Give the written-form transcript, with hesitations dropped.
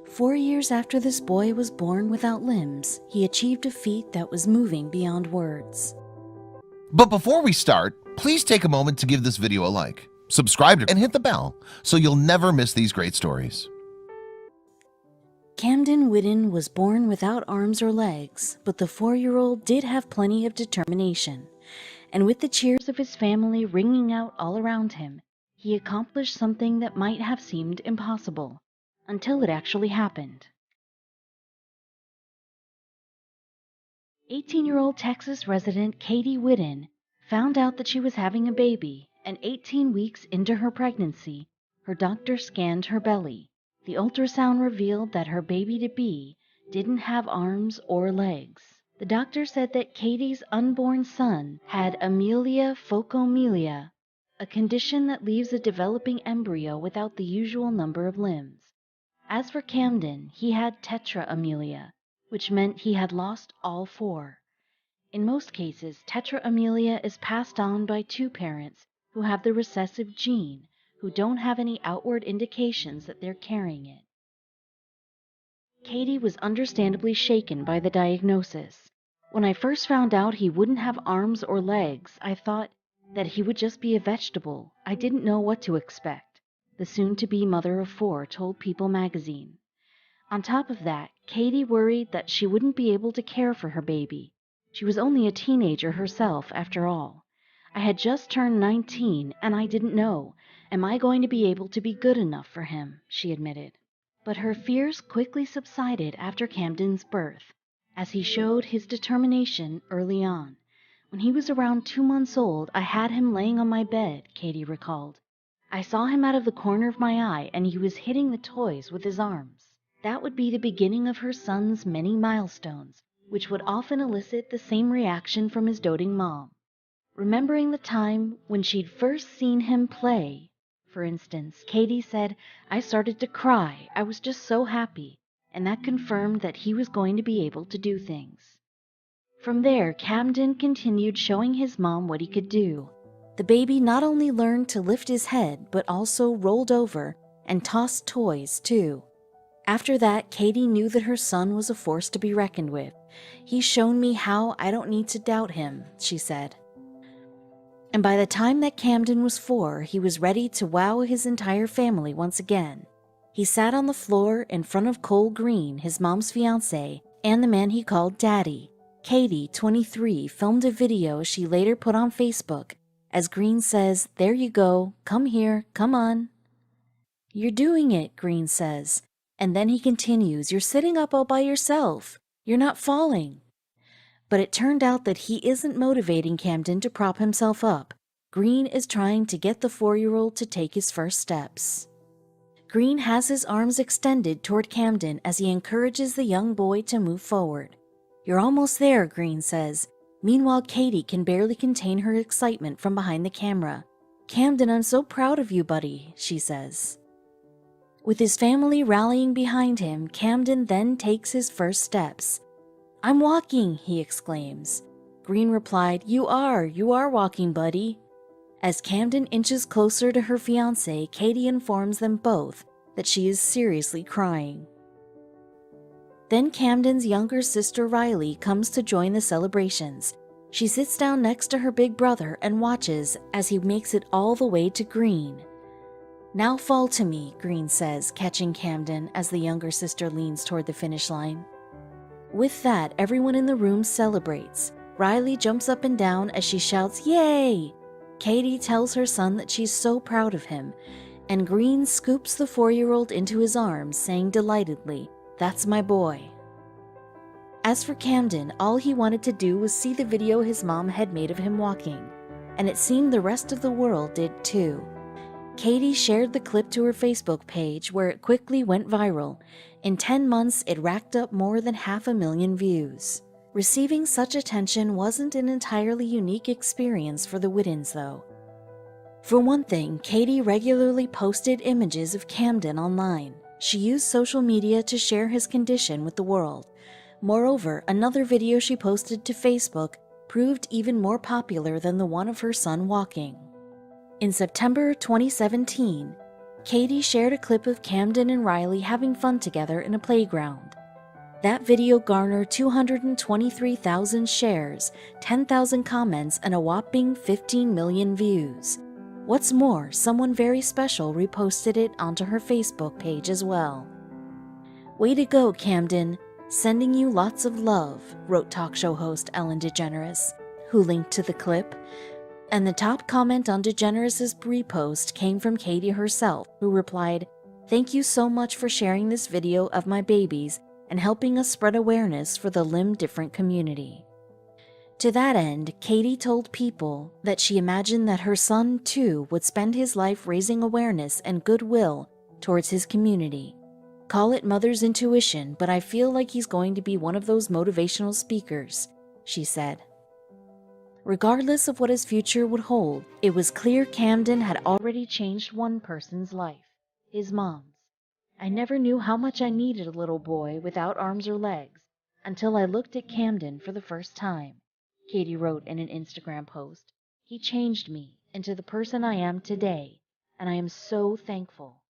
4 years after this boy was born without limbs, he achieved a feat that was moving beyond words. But before we start, please take a moment to give this video a like, subscribe and hit the bell so you'll never miss these great stories. Camden Whitten was born without arms or legs, but the 4-year-old did have plenty of determination, and with the cheers of his family ringing out all around him, he accomplished something that might have seemed impossible, until it actually happened. 18-year-old Texas resident Katie Whitten found out that she was having a baby, and 18 weeks into her pregnancy, her doctor scanned her belly. The ultrasound revealed that her baby-to-be didn't have arms or legs. The doctor said that Katie's unborn son had Amelia phocomelia, a condition that leaves a developing embryo without the usual number of limbs. As for Camden, he had tetraamelia, which meant he had lost all 4. In most cases, tetraamelia is passed on by 2 parents who have the recessive gene, who don't have any outward indications that they're carrying it. Katie was understandably shaken by the diagnosis. When I first found out he wouldn't have arms or legs, I thought that he would just be a vegetable. I didn't know what to expect, the soon-to-be mother of 4 told People magazine. On top of that, Katie worried that she wouldn't be able to care for her baby. She was only a teenager herself, after all. I had just turned 19, and I didn't know. Am I going to be able to be good enough for him? She admitted. But her fears quickly subsided after Camden's birth, as he showed his determination early on. When he was around 2 months old, I had him laying on my bed, Katie recalled. I saw him out of the corner of my eye, and he was hitting the toys with his arms. That would be the beginning of her son's many milestones, which would often elicit the same reaction from his doting mom. Remembering the time when she'd first seen him play, for instance, Katie said, I started to cry. I was just so happy, and that confirmed that he was going to be able to do things. From there, Camden continued showing his mom what he could do. The baby not only learned to lift his head, but also rolled over and tossed toys, too. After that, Katie knew that her son was a force to be reckoned with. He's shown me how I don't need to doubt him, she said. And by the time that Camden was 4, he was ready to wow his entire family once again. He sat on the floor in front of Cole Green, his mom's fiancé, and the man he called Daddy. Katie, 23, filmed a video she later put on Facebook. As Green says, there you go, come here, come on. You're doing it, Green says. And then he continues, you're sitting up all by yourself. You're not falling. But it turned out that he isn't motivating Camden to prop himself up. Green is trying to get the 4-year-old to take his first steps. Green has his arms extended toward Camden as he encourages the young boy to move forward. You're almost there, Green says. Meanwhile, Katie can barely contain her excitement from behind the camera. Camden, I'm so proud of you, buddy, she says. With his family rallying behind him, Camden then takes his first steps. I'm walking, he exclaims. Green replied, You are walking, buddy. As Camden inches closer to her fiancé, Katie informs them both that she is seriously crying. Then Camden's younger sister Riley comes to join the celebrations. She sits down next to her big brother and watches as he makes it all the way to Green. Now fall to me, Green says, catching Camden as the younger sister leans toward the finish line. With that, everyone in the room celebrates. Riley jumps up and down as she shouts, Yay! Katie tells her son that she's so proud of him, and Green scoops the 4-year-old into his arms, saying delightedly, That's my boy. As for Camden, all he wanted to do was see the video his mom had made of him walking, and it seemed the rest of the world did too. Katie shared the clip to her Facebook page, where it quickly went viral. In 10 months, it racked up more than 500,000 views. Receiving such attention wasn't an entirely unique experience for the Whittens, though. For one thing, Katie regularly posted images of Camden online. She used social media to share his condition with the world. Moreover, another video she posted to Facebook proved even more popular than the one of her son walking. In September 2017, Katie shared a clip of Camden and Riley having fun together in a playground. That video garnered 223,000 shares, 10,000 comments, and a whopping 15 million views. What's more, someone very special reposted it onto her Facebook page as well. "Way to go, Camden. Sending you lots of love," wrote talk show host Ellen DeGeneres, who linked to the clip. And the top comment on DeGeneres' repost came from Katie herself, who replied, "Thank you so much for sharing this video of my babies and helping us spread awareness for the limb-different community." To that end, Katie told People that she imagined that her son, too, would spend his life raising awareness and goodwill towards his community. "Call it mother's intuition, but I feel like he's going to be one of those motivational speakers," she said. Regardless of what his future would hold, it was clear Camden had already changed one person's life, his mom's. "I never knew how much I needed a little boy without arms or legs until I looked at Camden for the first time," Katie wrote in an Instagram post. "He changed me into the person I am today, and I am so thankful."